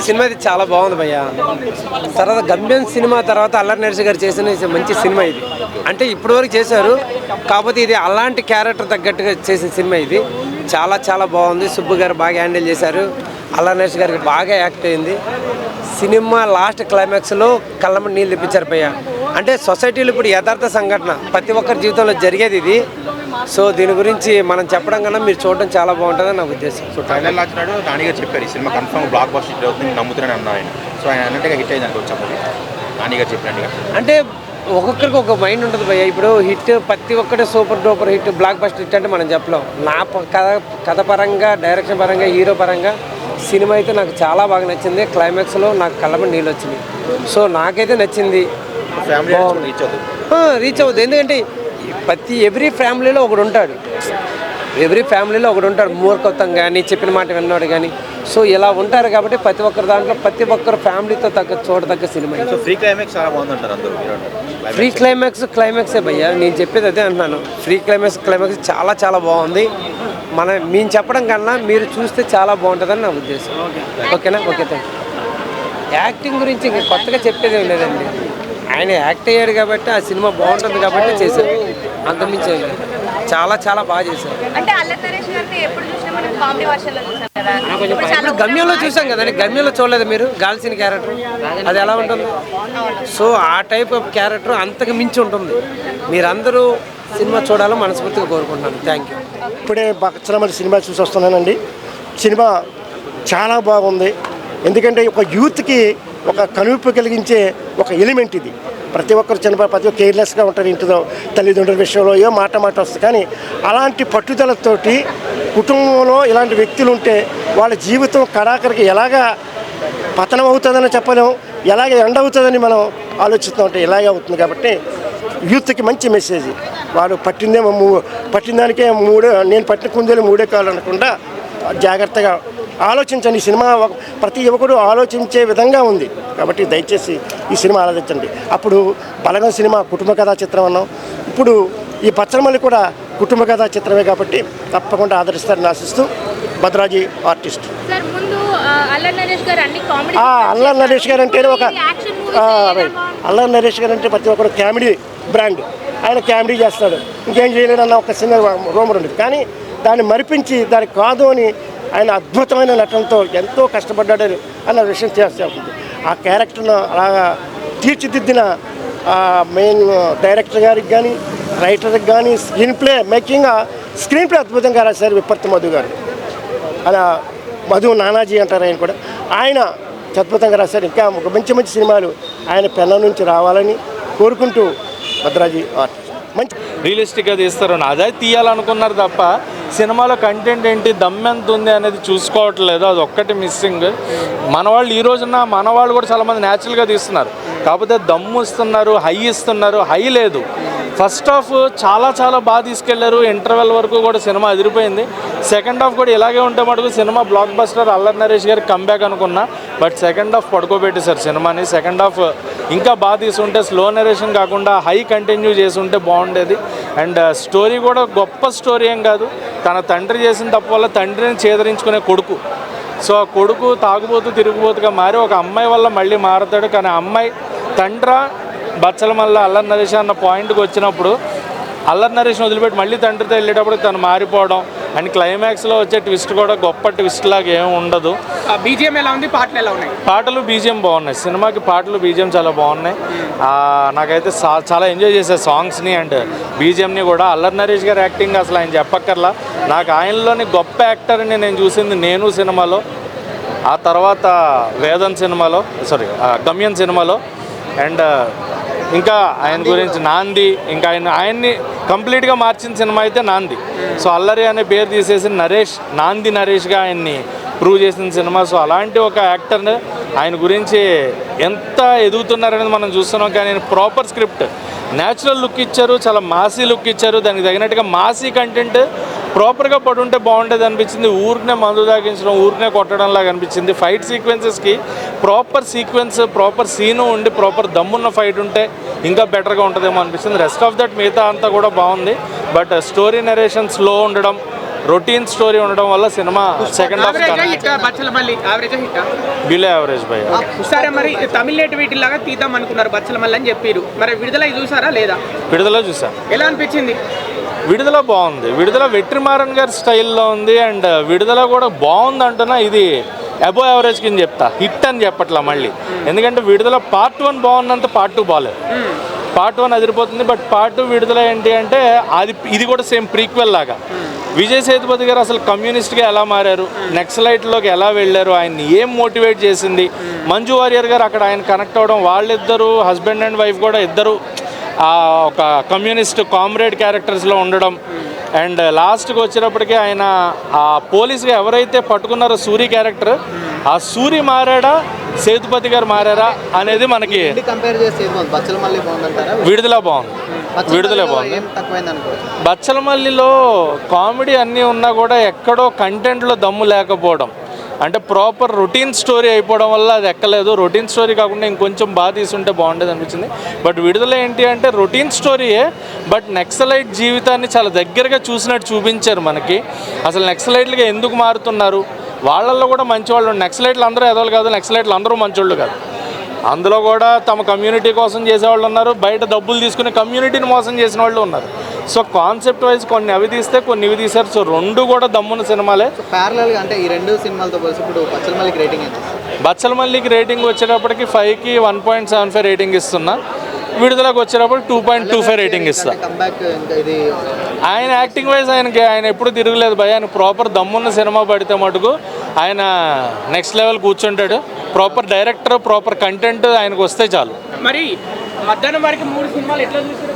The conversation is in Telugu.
సినిమా ఇది చాలా బాగుంది భయ్య. తర్వాత గమ్యం సినిమా తర్వాత అల్లరి నరేష్ గారు చేసిన మంచి సినిమా ఇది. అంటే ఇప్పటివరకు చేశారు, కాకపోతే ఇది అలాంటి క్యారెక్టర్ తగ్గట్టుగా చేసిన సినిమా ఇది. చాలా చాలా బాగుంది. సుబ్బు గారు బాగా హ్యాండిల్ చేశారు. అల్లరి నరేష్ గారికి బాగా యాక్ట్ అయింది. సినిమా లాస్ట్ క్లైమాక్స్లో కళ్ళమ్మ నీళ్ళు తెప్పించారు భయ్య. అంటే సొసైటీలో ఇప్పుడు యథార్థ సంఘటన ప్రతి ఒక్కరి జీవితంలో జరిగేది ఇది. సో దీని గురించి మనం చెప్పడం కన్నా మీరు చూడడం చాలా బాగుంటుందని నా ఉద్దేశం. సో ట్రైలర్ లాంచినాడు నానిగా చెప్పారు ఈ cinema confirm block buster hit అవుతుంది నమ్ముతున్నాను అన్న ఆయన. సో ఆయన అన్నట్టుగా హిట్ అయింది అనుకోవచ్చు నానిగా చెప్పినట్టుగా. అంటే ఒక్కొక్కరికి ఒక మైండ్ ఉంటుంది భయ్య. ఇప్పుడు హిట్ ప్రతి ఒక్కటే super duper hit block buster hit అంటే మనం చెప్పలేం. నా కథ పరంగా, డైరెక్షన్ పరంగా, హీరో పరంగా సినిమా అయితే నాకు చాలా బాగా నచ్చింది. క్లైమాక్స్లో నాకు కళ్ళమని నీళ్ళు వచ్చినాయి. సో నాకైతే నచ్చింది. రీచ్ అవుతుంది. ఎందుకంటే ఎవ్రీ ఫ్యామిలీలో ఒకడు ఉంటాడు. మూర్ఖత్వం కానీ, చెప్పిన మాట విన్నాడు కానీ. సో ఇలా ఉంటారు కాబట్టి ప్రతి ఒక్కరి దాంట్లో ప్రతి ఒక్కరు ఫ్యామిలీతో చూడదగ్గ సినిమా. ఫ్రీ క్లైమాక్స్ చాలా బాగుందంటారు అందరూ. ఫ్రీ క్లైమాక్సే భయ్యా, నేను చెప్పేది అదే అంటున్నాను. ఫ్రీ క్లైమాక్స్ చాలా చాలా బాగుంది. మేము చెప్పడం కన్నా మీరు చూస్తే చాలా బాగుంటుందని నా ఉద్దేశం. ఓకేనా? Okay, thank you. యాక్టింగ్ గురించి ఇంకా కొత్తగా చెప్పేది ఏం లేదండి. ఆయన యాక్ట్ అయ్యాడు కాబట్టి ఆ సినిమా బాగుంటుంది కాబట్టి చేశారు. అంతమించి చాలా చాలా బాగా చేశారు. ఇప్పుడు గమ్యంలో చూసాం కదండి. గమ్యంలో చూడలేదు మీరు? గాల్సిన క్యారెక్టర్ అది ఎలా ఉంటుంది? సో ఆ టైప్ ఆఫ్ క్యారెక్టర్ అంతకు మించి ఉంటుంది. మీరందరూ సినిమా చూడాలని మనస్ఫూర్తిగా కోరుకుంటున్నాను. Thank you. ఇప్పుడే బచ్చలమల్లి సినిమా చూసి వస్తున్నానండి. సినిమా చాలా బాగుంది. ఎందుకంటే ఒక యూత్కి ఒక కనువిప్పు కలిగించే ఒక ఎలిమెంట్ ఇది. ప్రతి ఒక్కరు ప్రతి ఒక్క కేర్లెస్గా ఉంటారు ఇంటిలో, తల్లిదండ్రుల విషయంలో ఏ మాట వస్తుంది. కానీ అలాంటి పట్టుదలతోటి కుటుంబంలో ఇలాంటి వ్యక్తులు ఉంటే వాళ్ళ జీవితం కడాకరికి ఎలాగా పతనం అవుతుందని చెప్పలేము, ఎలాగ ఎండ అవుతుందని మనం ఆలోచిస్తూ ఉంటే ఇలాగే అవుతుంది. కాబట్టి యూత్కి మంచి మెసేజ్. వాడు పట్టిన దానికే నేను పట్టిన కుందేలు మూడే కాళ్ళు అనకుండా జాగ్రత్తగా ఆలోచించండి. ఈ సినిమా ప్రతి యువకుడు ఆలోచించే విధంగా ఉంది. కాబట్టి దయచేసి ఈ సినిమా ఆలోచించండి. అప్పుడు బలగం సినిమా కుటుంబ కథా చిత్రం అన్నాం. ఇప్పుడు ఈ పచ్చలమల్లి కూడా కుటుంబ కథా చిత్రమే కాబట్టి తప్పకుండా ఆదరిస్తారని ఆశిస్తూ భద్రాజీ ఆర్టిస్ట్. అల్లరి నరేష్ గారు అంటే అల్లరి నరేష్ గారు అంటే ప్రతి ఒక్కరు కామెడీ బ్రాండ్. ఆయన కామెడీ చేస్తాడు, ఇంకేం చేయలేడన్న ఒక చిన్న రూమర్ ఉండేది. కానీ దాన్ని మరిపించి దానికి కాదు అని ఆయన అద్భుతమైన నటనతో ఎంతో కష్టపడ్డాడు అన్న విషయం చేస్తూ ఉంటుంది. ఆ క్యారెక్టర్ను అలాగా తీర్చిదిద్దిన మెయిన్ డైరెక్టర్ గారికి కానీ, రైటర్కి కానీ, స్క్రీన్ ప్లే అద్భుతంగా రాశారు విప్పర్తి మధు గారు. అలా మధు నానాజీ అంటారు ఆయన కూడా. ఆయన అద్భుతంగా రాశారు. ఇంకా ఒక మంచి సినిమాలు ఆయన పెన్న నుంచి రావాలని కోరుకుంటూ భద్రాజీ ఆర్ట్ మంచి రియలిస్టిక్గా తీస్తారు. అదే తీయాలనుకున్నారు తప్ప సినిమాలో కంటెంట్ ఏంటి, దమ్మెంత ఉంది అనేది చూసుకోవట్లేదు. అది ఒక్కటి మిస్సింగ్. మన వాళ్ళు ఈ రోజున మన వాళ్ళు కూడా చాలామంది న్యాచురల్గా తీస్తున్నారు, కాకపోతే దమ్ము ఇస్తున్నారు, హై లేదు. ఫస్ట్ హాఫ్ చాలా బాగా తీసుకెళ్లారు. ఇంటర్వెల్ వరకు కూడా సినిమా అదిరిపోయింది. సెకండ్ హాఫ్ కూడా ఇలాగే ఉంటే మటుకు cinema block buster Allari Naresh గారికి కంబ్యాక్ అనుకున్నా. బట్ సెకండ్ హాఫ్ పడుకోబెట్టేశారు సినిమాని. సెకండ్ హాఫ్ ఇంకా బాగా తీసుంటే స్లో నరేషన్ కాకుండా హై కంటిన్యూ చేసి ఉంటే బాగుండేది. అండ్ స్టోరీ కూడా గొప్ప స్టోరీ ఏం కాదు. తన తండ్రి చేసిన తప్పు వల్ల తండ్రిని చేదరించుకునే కొడుకు. సో ఆ కొడుకు తాగుబోతూ తిరుగుబోతుగా మారి ఒక అమ్మాయి వల్ల మళ్ళీ మారుతాడు. కానీ ఆ అమ్మాయి తండ్రి బచ్చలమల్లి అల్లరి నరేష్ అన్న పాయింట్కి వచ్చినప్పుడు అల్లరి నరేష్ని వదిలిపెట్టి మళ్ళీ తండ్రితో వెళ్ళేటప్పుడు తను మారిపోవడం అండ్ క్లైమాక్స్లో వచ్చే ట్విస్ట్ కూడా గొప్ప ట్విస్ట్ లాగా ఏమి ఉండదు. బీజిఎం ఎలా ఉంది, పాటలు ఎలా ఉన్నాయి? పాటలు బీజిఎం బాగున్నాయి. సినిమాకి పాటలు బీజిఎం చాలా బాగున్నాయి. నాకైతే చాలా ఎంజాయ్ చేసే సాంగ్స్ని అండ్ బీజిఎంని కూడా. అల్లరి నరేష్ గారి యాక్టింగ్ అసలు ఆయన చెప్పక్కర్లా. నాకు ఆయనలోని గొప్ప యాక్టర్ని నేను చూసింది నేను సినిమాలో, ఆ తర్వాత గమ్యం సినిమాలో. అండ్ ఇంకా ఆయన గురించి నాంది, ఇంకా ఆయన్ని కంప్లీట్గా మార్చిన సినిమా అయితే నాంది. సో అల్లరి అనే పేరు తీసేసి నాంది నరేష్గా ఆయన్ని ప్రూవ్ చేసిన సినిమా. సో అలాంటి ఒక యాక్టర్ని ఆయన గురించి ఎంత ఎదుగుతున్నారనేది మనం చూస్తున్నాం. కానీ ప్రాపర్ స్క్రిప్ట్, న్యాచురల్ లుక్ ఇచ్చారు, చాలా మాసీ లుక్ ఇచ్చారు. దానికి తగినట్టుగా మాసీ కంటెంట్ ప్రాపర్గా పడుంటే బాగుండేది అనిపించింది. ఊరినే మందు తాగించడం, ఊరినే కొట్టడం లాగా అనిపించింది. ఫైట్ సీక్వెన్సెస్కి ప్రాపర్ సీను ఉండి ప్రాపర్ దమ్మున్న ఫైట్ ఉంటే ఇంకా బెటర్గా ఉంటుందేమో అనిపిస్తుంది. రెస్ట్ ఆఫ్ దట్ మిగతా అంతా కూడా బాగుంది. బట్ స్టోరీ నరేషన్ స్లో ఉండడం, రొటీన్ స్టోరీ ఉండడం వల్ల cinema second half Bachhala Malli average hit below average భయ. సరే, మరి తమిళ నేటివిటీ లాగా తీద్దాం అనుకున్నారు బచ్చలమల్లి అని చెప్పారు. మరి విడుదల చూసారా లేదా? విడుదల చూసా. ఎలా అనిపించింది? విడుదల బాగుంది. విడుదల వెట్రిమారన్ గారి స్టైల్లో ఉంది. అండ్ విడుదల కూడా బాగుంది అంటున్నా. ఇది అబో యావరేజ్ కింద చెప్తా, హిట్ అని చెప్పట్లా మళ్ళీ. ఎందుకంటే విడుదల పార్ట్ 1 బాగున్నంత పార్ట్ 2 బాగాలేదు. పార్ట్ 1 అదిరిపోతుంది, బట్ పార్ట్ 2 విడుదల ఏంటి అంటే ఇది కూడా సేమ్ ప్రీక్వెల్ లాగా. విజయ్ సేతుపతి గారు అసలు కమ్యూనిస్ట్గా ఎలా మారారు, నెక్సలైట్లోకి ఎలా వెళ్ళారు, ఆయన్ని ఏం మోటివేట్ చేసింది, మంజు వారియర్ గారు అక్కడ ఆయన కనెక్ట్ అవ్వడం, వాళ్ళిద్దరూ హస్బెండ్ అండ్ వైఫ్ కూడా ఇద్దరు ఒక కమ్యూనిస్ట్ కామ్రేడ్ క్యారెక్టర్స్లో ఉండడం. అండ్ లాస్ట్కి వచ్చేటప్పటికి ఆయన ఆ పోలీస్గా ఎవరైతే పట్టుకున్నారో సూరి క్యారెక్టర్, ఆ సూరి మారాడా సేతుపతి గారు మారారా అనేది మనకి కంపేర్ చేస్తే బచ్చలమల్లి బాగుందంటారా? విడుదల బాగుంది. విడుదల బాగుంది. బచ్చలమల్లిలో కామెడీ అన్నీ ఉన్నా కూడా ఎక్కడో కంటెంట్లో దమ్ము లేకపోవడం, అంటే ప్రాపర్ రొటీన్ స్టోరీ అయిపోవడం వల్ల అది ఎక్కలేదు. రొటీన్ స్టోరీ కాకుండా ఇంకొంచెం బాగా తీసుంటే బాగుండేది అనిపించింది. బట్ విడుదల ఏంటి అంటే రొటీన్ స్టోరీయే, బట్ నక్సలైట్ జీవితాన్ని చాలా దగ్గరగా చూసినట్టు చూపించారు మనకి. అసలు నక్సలైట్లుగా ఎందుకు మారుతున్నారు, వాళ్ళల్లో కూడా మంచి వాళ్ళు. నక్సలైట్లు అందరూ ఎదవలు కాదు, నక్సలైట్లు అందరూ మంచోళ్ళు కాదు. అందులో కూడా తమ కమ్యూనిటీ కోసం చేసేవాళ్ళు ఉన్నారు, బయట డబ్బులు తీసుకుని కమ్యూనిటీని మోసం చేసిన వాళ్ళు ఉన్నారు. సో కాన్సెప్ట్ వైజ్ కొన్ని అవి తీస్తే కొన్ని ఇవి తీశారు. సో రెండు కూడా దమ్మున్న సినిమాలే. ప్యారలల్గా అంటే ఈ రెండు సినిమాలతో పోల్చి ఇప్పుడు బచ్చలమల్లికి రేటింగ్ ఎంత? బచ్చలమల్లికి రేటింగ్ వచ్చేటప్పటికి 5కి 1.75 రేటింగ్ ఇస్తున్నా. విడుదలకు వచ్చేటప్పుడు 2.25 రేటింగ్ ఇస్తా. ఆయన యాక్టింగ్ వైజ్ ఆయన ఎప్పుడు తిరగలేదు భయ. ఆయన ప్రాపర్ దమ్మున్న సినిమా పడితే మటుకు ఆయన నెక్స్ట్ లెవెల్ కూర్చుంటాడు. ప్రాపర్ డైరెక్టర్, ప్రాపర్ కంటెంట్ ఆయనకు వస్తే చాలు. మరి మధ్యాహ్నం వరకు 3 సినిమాలు ఎట్లా చూసారు?